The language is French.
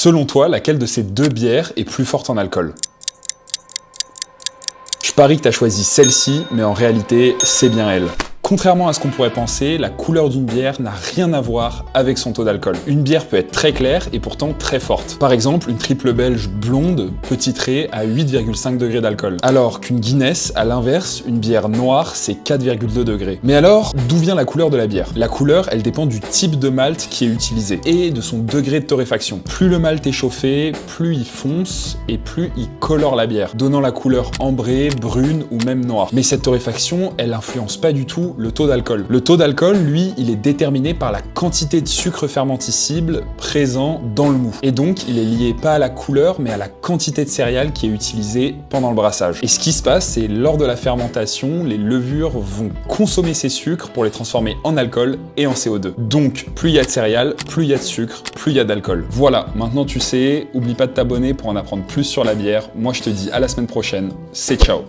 Selon toi, laquelle de ces deux bières est plus forte en alcool? Je parie que tu as choisi celle-ci, mais en réalité, c'est bien elle. Contrairement à ce qu'on pourrait penser, la couleur d'une bière n'a rien à voir avec son taux d'alcool. Une bière peut être très claire et pourtant très forte. Par exemple, une triple belge blonde peut titrer à 8,5 degrés d'alcool. Alors qu'une Guinness, à l'inverse, une bière noire, c'est 4,2 degrés. Mais alors, d'où vient la couleur de la bière? La couleur, elle dépend du type de malt qui est utilisé et de son degré de torréfaction. Plus le malt est chauffé, plus il fonce et plus il colore la bière, donnant la couleur ambrée, brune ou même noire. Mais cette torréfaction, elle influence pas du tout le taux d'alcool. Le taux d'alcool, lui, il est déterminé par la quantité de sucre fermentescible présent dans le mou. Et donc, il est lié pas à la couleur, mais à la quantité de céréales qui est utilisée pendant le brassage. Et ce qui se passe, c'est lors de la fermentation, les levures vont consommer ces sucres pour les transformer en alcool et en CO2. Donc, plus il y a de céréales, plus il y a de sucre, plus il y a d'alcool. Voilà, maintenant tu sais, oublie pas de t'abonner pour en apprendre plus sur la bière. Moi, je te dis à la semaine prochaine. C'est ciao!